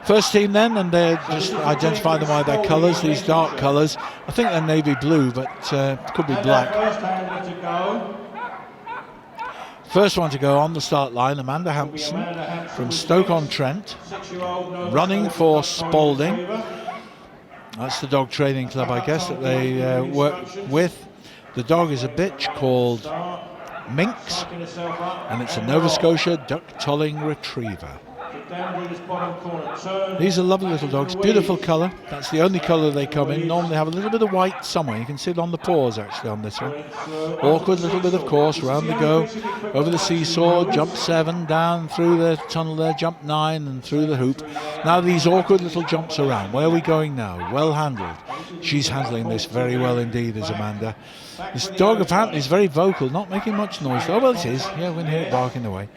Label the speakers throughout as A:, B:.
A: First team then, and they just identify them by their colours, these dark colours. I think they're navy blue, but could be black. First one to go on the start line, Amanda Hampson from Stoke-on-Trent, running for Spalding. That's the dog training club, I guess, that they work with. The dog is a bitch called Minx, and it's a Nova Scotia duck tolling retriever. These are lovely little dogs, beautiful colour. That's the only colour they come in. Normally they have a little bit of white somewhere. You can see it on the paws actually on this one. Awkward little bit of course, round they go, over the seesaw, jump 7, down through the tunnel there, jump 9 and through the hoop. Now these awkward little jumps around. Where are we going now? Well handled. She's handling this very well indeed, is Amanda. This dog apparently is very vocal, not making much noise. Oh well, it is. Yeah, we can hear it barking away.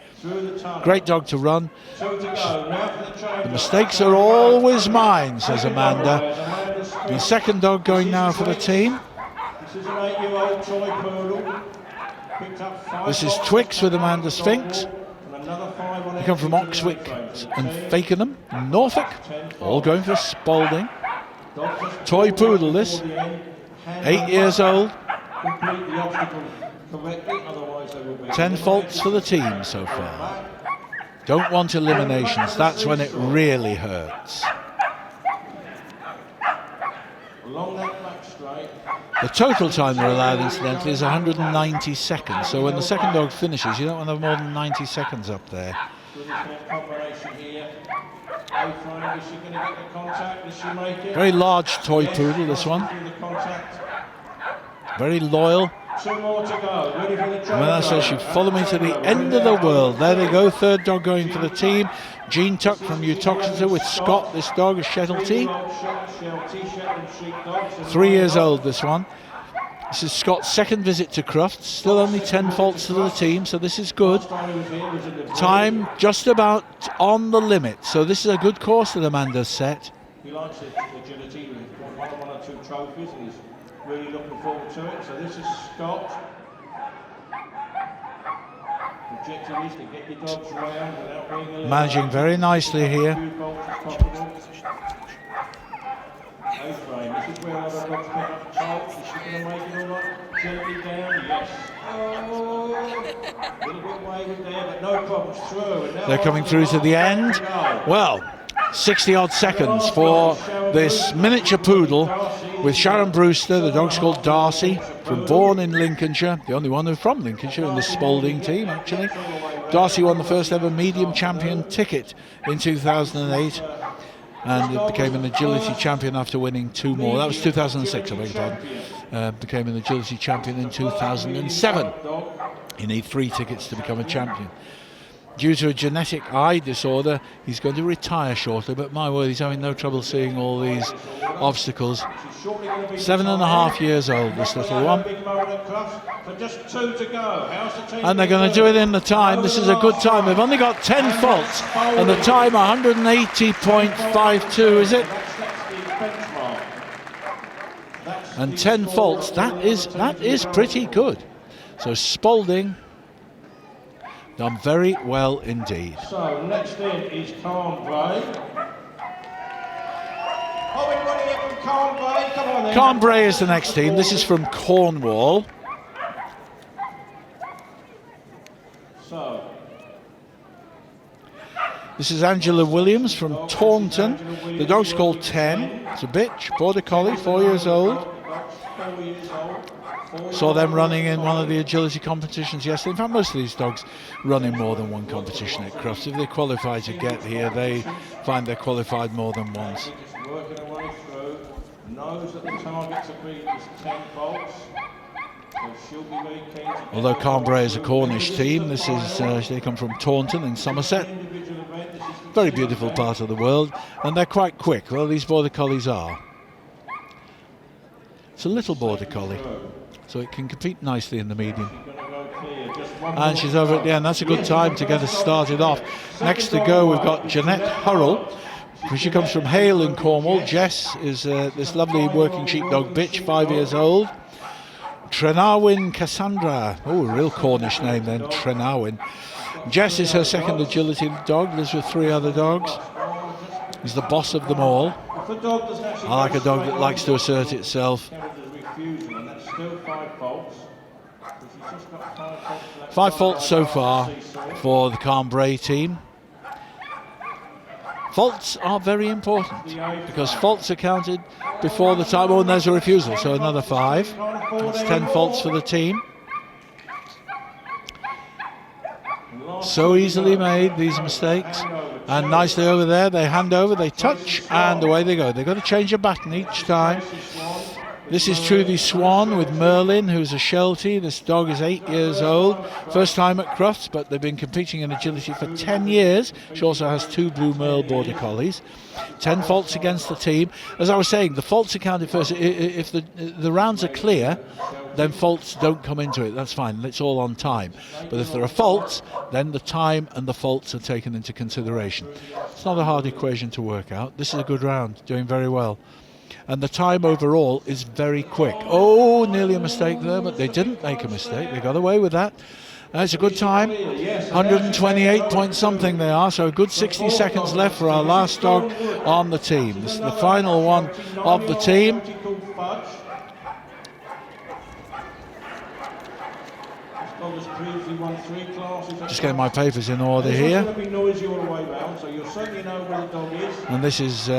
A: Great dog to run. The mistakes are always mine, says Amanda. The second dog going now for the team. This is Twix with Amanda Sphinx. They come from Oxwick and Fakenham, Norfolk, all going for Spalding. Toy poodle this, 8 years old. 10 faults for the team so far. Don't want eliminations, that's when it really hurts. The total time they're allowed, incidentally, is 190 seconds. So when the second dog finishes, you don't want to have more than 90 seconds up there. Very large toy poodle, this one. Very loyal. Amanda says she'd follow me to the end of the world. There they go, third dog going for the team. Jean Tuck from Uttoxeter with Scott. This dog is Shettlety. 3 years old, this one. This is Scott's second visit to Crufts. Still only 10 faults to the team, so this is good. Time just about on the limit. So this is a good course that Amanda's set.
B: He likes the agility. We've won 1 or 2 trophies and he's really looking forward to it. So this is Scott. The objective is to get your dogs round without being eliminated.
A: Managing very nicely here.
B: This is where other dogs pick up faults. Is she going to make it all right? Gently down, yes. Oh, a little bit wayward there, but no problems through.
A: They're coming through to the end. Well, 60 odd seconds for this miniature poodle with Sharon Brewster. The dog's called Darcy, from Vaughan in Lincolnshire, the only one who's from Lincolnshire in the Spalding team actually. Darcy won the first ever medium champion ticket in 2008 and it became an agility champion after winning 2 more. That was 2006, I beg your pardon. Became an agility champion in 2007. You need 3 tickets to become a champion. Due to a genetic eye disorder, he's going to retire shortly, but my word, he's having no trouble seeing all these obstacles. 7.5 years old, this little one. And they're going to do it in the time. This is a good time. They've only got 10 faults, and the time 180.52, is it? And 10 faults, that is pretty good. So Spalding done very well indeed.
B: So next in is Calm Bray. Oh, everybody here from Calm Bray, come on then.
A: Calm Bray is the next team. This is from Cornwall.
B: So
A: this is Angela Williams from Taunton. The dog's called 10. It's a bitch, border collie, 4 years old. Saw them running in one of the agility competitions yesterday. In fact, most of these dogs run in more than one competition at Crufts. If they qualify to get here, they find they're qualified more than once. Although Carnbray is a Cornish team, this is they come from Taunton in Somerset. Very beautiful part of the world, and they're quite quick. Well, these border collies are. It's a little border collie, so it can compete nicely in the medium. And she's over at the end. That's a good time to get us started off. Next to go, we've got Jeanette Hurrell. She comes from Hale in Cornwall. Jess is this lovely working sheepdog bitch, 5 years old. Trenarwyn Cassandra. Oh, a real Cornish name then, Trenarwyn. Jess is her second agility dog. Lives with 3 other dogs. He's the boss of them all.
B: If the dog doesn't actually
A: I like a
B: go
A: dog
B: straight
A: that
B: on
A: likes to assert itself.
B: Canada's refusal, and that's still 5 faults. She's just got 5 faults left.
A: 5 faults so far for the Cambrai team. Faults are very important because faults are counted before the time. Oh, and there's a refusal, so another 5. That's 10 faults for the team. So easily made, these mistakes. And nicely over there, they hand over, they touch, and away they go. They've got to change a baton each time. This is Trudy Swan with Merlin, who's a Sheltie. This dog is 8 years old. First time at Crufts, but they've been competing in agility for 10 years. She also has 2 Blue Merle Border Collies. 10 faults against the team. As I was saying, the faults are counted first. If the rounds are clear, then faults don't come into it. That's fine. It's all on time. But if there are faults, then the time and the faults are taken into consideration. It's not a hard equation to work out. This is a good round, doing very well. And the time overall is very quick. Oh, nearly a mistake there, but they didn't make a mistake. They got away with that. It's a good time. 128 point something they are, so a good 60 seconds left for our last dog on the team. This is the final one of the team. Just getting my papers in order here. And this is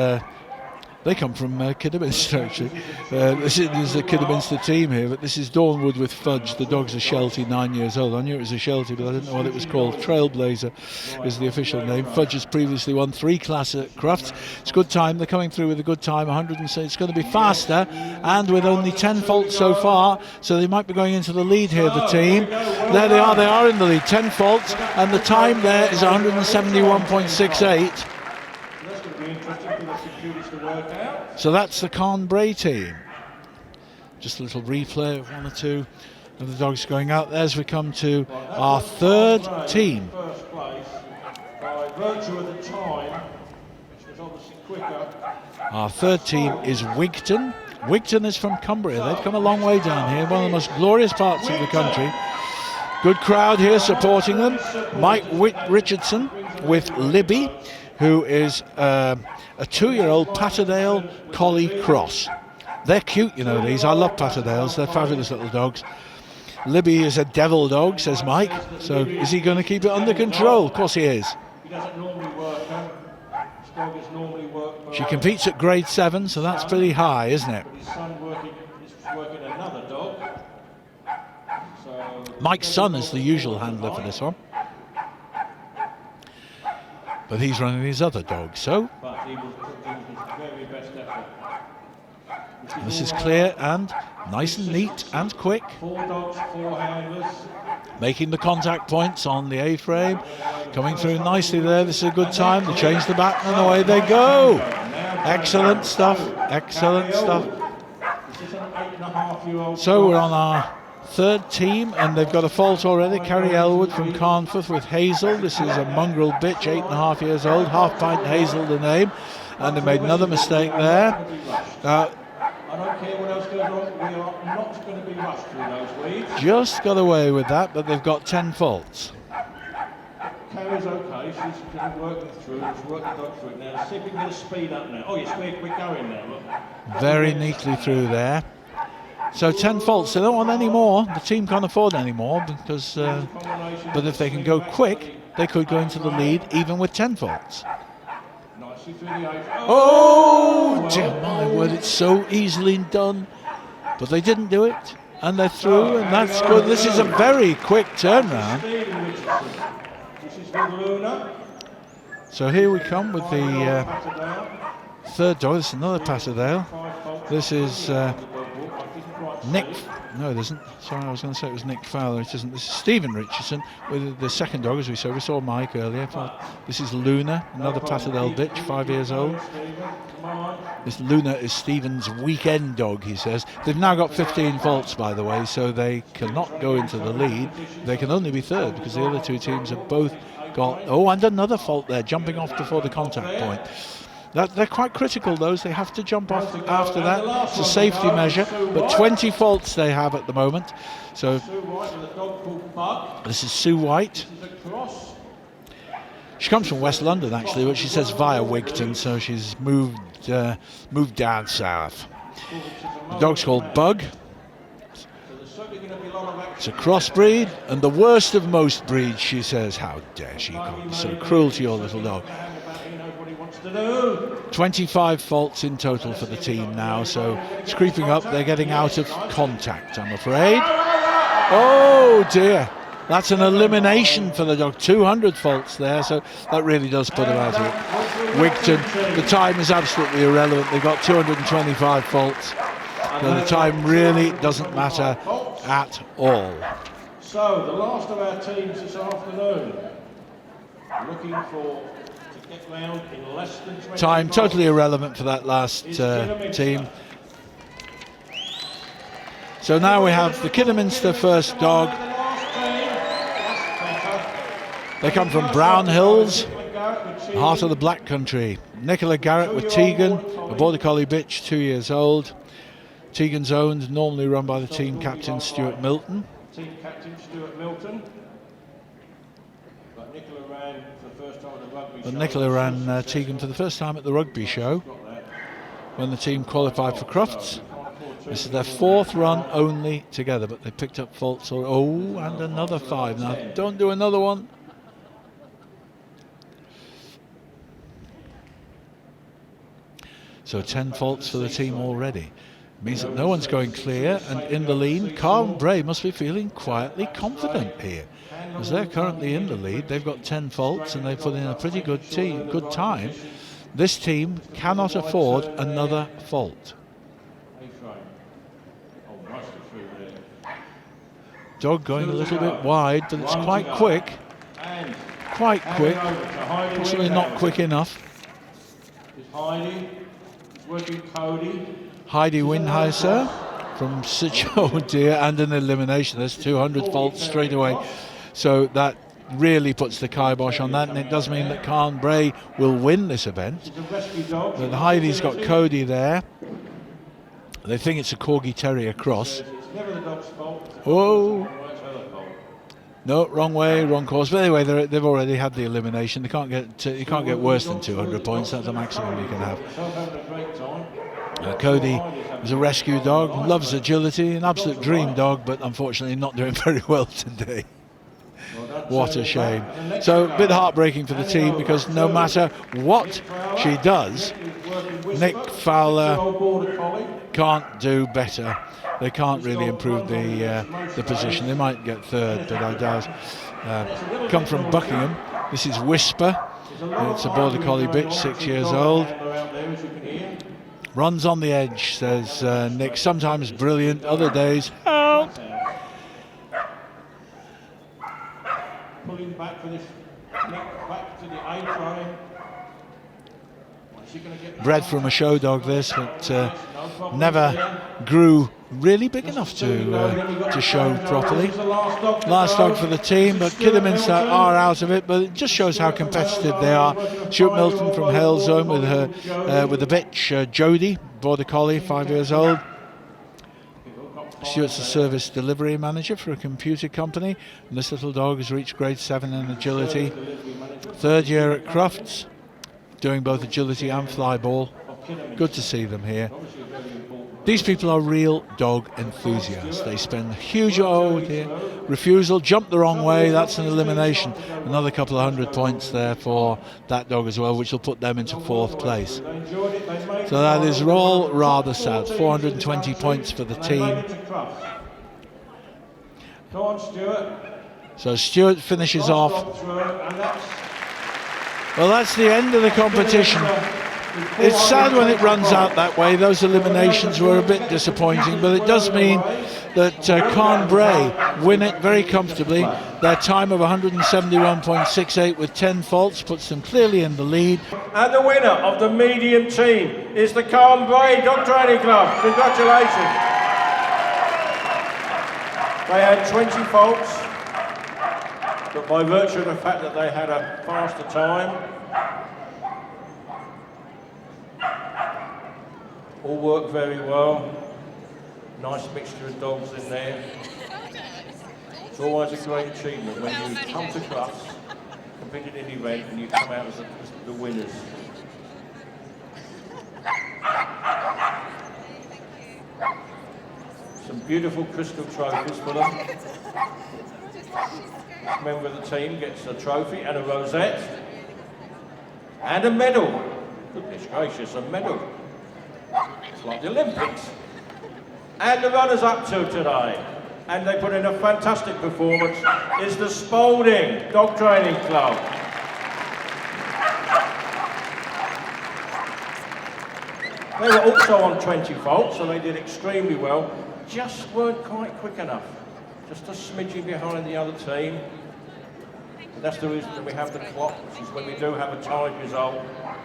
A: they come from Kidderminster, actually. This is the Kidderminster team here, but this is Dawnwood with Fudge. The dog's a Sheltie, 9 years old. I knew it was a Sheltie, but I didn't know what it was called. Trailblazer is the official name. Fudge has previously won 3 classes at Crufts. It's a good time. They're coming through with a good time. 100. It's going to be faster, and with only 10 faults so far, so they might be going into the lead here, the team. There they are. They are in the lead. 10 faults, and the time there is 171.68. So that's the Cambrai team. Just a little replay of 1 or 2 of the dogs going out there as we come to our third team. Our third team is Wigton. Wigton is from Cumbria. They've come a long way down here, one of the most glorious parts of the country. Good crowd here supporting them. Mike Richardson with Libby, who is a 2-year-old Patterdale Collie Cross. They're cute, you know, these. I love Patterdales. They're fabulous little dogs. Libby is a devil dog, says Mike. So is he going to keep it under control? Of course he is. She competes at grade 7, so that's pretty high, isn't it? Mike's son is the usual handler for this one. But he's running his other dog, so this is clear and nice and neat and quick.
B: 4 dogs, 4 handlers.
A: Making the contact points on the A-frame. Coming through nicely there. This is a good time. They change the baton and away they go. Excellent stuff. Excellent stuff. So we're on our third team, and they've got a fault already. Carrie Elwood from Carnforth with Hazel. This is a mongrel bitch, 8.5 years old. Half Pint Hazel, the name. And they made another mistake there.
B: I don't care what else goes on, we are not going to be rushed through those weeds.
A: Just got away with that, but they've got 10 faults.
B: Carrie's okay, she's been working through it, she's working the dog through it now. See if we can get a speed up now. Oh yes, we're going now, look.
A: Very neatly through there. So 10 faults, they don't want any more. The team can't afford any more, because, but if they can go quick, they could go into the lead even with 10 faults. Oh, dear my word, it's so easily done. But they didn't do it, and they're through, and that's good. This is a very quick turnaround. So here we come with the third dog. This is another Patterdale. This is Nick. No, it isn't. Sorry, I was going to say it was Nick Fowler. It isn't. This is Stephen Richardson with the second dog, as we saw. We saw Mike earlier. This is Luna, another Patterdale bitch, 5 years old. This Luna is Stephen's weekend dog, he says. They've now got 15 faults, by the way, so they cannot go into the lead. They can only be third because the other 2 teams have both got... Oh, and another fault there, jumping off before the contact point. They're quite critical, those. They have to jump off after that. It's a safety measure, but 20 faults they have at the moment. So this is Sue White. She comes from West London actually, but she says via Wigton, so she's moved down south. The dog's called Bug. It's a crossbreed, and the worst of most breeds, she says. How dare she be so cruel to your little dog. 25 faults in total for the team now, so it's creeping up. They're getting out of contact, I'm afraid. Oh dear, that's an elimination for the dog. 200 faults there, so that really does put him out of it. Wigton, the time is absolutely irrelevant. They've got 225 faults, so the time really doesn't matter at all.
B: So the last of our teams this afternoon, looking for to get round in less than 20
A: time totally irrelevant for that last team. So now we have the Kidderminster first dog. They come from Brown Hills, heart of the Black Country. Nicola Garrett with Tegan, a Border Collie bitch, 2 years old. Tegan's owned, normally run by the team captain Stuart Milton.
B: Team captain Stuart Milton. But Nicola ran for the first time at the rugby show.
A: Nicola ran Tegan for the first time at the rugby show when the team qualified for Crufts. This is their 4th run only together, but they picked up faults. Oh, and another 5. Now, don't do another one. So 10 faults for the team already. Means that no one's going clear, and in the lead, Carl Bray must be feeling quietly confident here, as they're currently in the lead. They've got 10 faults and they've put in a pretty good time. This team cannot afford another fault. Dog going a little bit wide, but it's quite quick. Possibly not quick enough. Heidi Windheiser from oh dear, and an elimination. There's 200 faults straight away. So that really puts the kibosh on that, and it does mean that Carl Bray will win this event. But Heidi's got Cody there. They think it's a Corgi Terrier cross. Oh, no, wrong way, wrong course. But anyway, they've already had the elimination. You can't get worse than 200 points. That's the maximum you can have. Cody is a rescue dog, loves agility, an absolute dream dog, but unfortunately not doing very well today. What a shame. So a bit heartbreaking for the team, because no matter what she does, Nick Fowler can't do better. They can't really improve the position. They might get 3rd, but I doubt. Come from Buckingham. This is Whisper. It's a Border Collie bitch, 6 years old. Runs on the edge, says Nick. Sometimes brilliant, other days help.
B: Pulling back for this Nick back to the A-frame.
A: Bred from a show dog, this, but never grew really big enough to show properly. Last dog for the team, but Kidderminster are out of it, but it just shows how competitive they are. Stuart Milton from Halezone with the bitch Jodie, Border Collie, 5 years old. Stuart's a service delivery manager for a computer company, and this little dog has reached grade 7 in agility. 3rd year at Crufts, doing both agility and fly ball. Good to see them here. These people are real dog enthusiasts. They spend huge, refusal, jump the wrong way, that's an elimination. Another couple of 100 points there for that dog as well, which will put them into 4th place. So that is all rather sad. 420 points for the team.
B: Come on, Stuart.
A: So Stuart finishes off. Well, that's the end of the competition. It's sad when it runs out that way. Those eliminations were a bit disappointing, but it does mean that Carl Bray win it very comfortably. Their time of 171.68 with 10 faults puts them clearly in the lead.
B: And the winner of the medium team is the Carl Bray Dog Training Club. Congratulations. They had 20 faults, but by virtue of the fact that they had a faster time, all worked very well. Nice mixture of dogs in there. It's always a great achievement when you come to Crufts, competed in the event and you come out as the winners. Some beautiful crystal trophies for them. Each member of the team gets a trophy and a rosette and a medal. Goodness gracious, a medal. It's like the Olympics. And the runners-up to today, and they put in a fantastic performance, is the Spalding Dog Training Club. They were also on 20 volts, so they did extremely well. Just weren't quite quick enough. Just a smidgen behind the other team. And that's the reason that we have the clock, which is when we do have a tied result,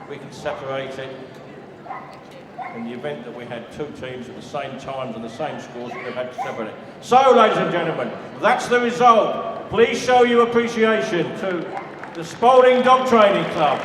B: we can separate it. In the event that we had two teams at the same times and the same scores, we'd have had to separate it. So, ladies and gentlemen, that's the result. Please show your appreciation to the Spalding Dog Training Club.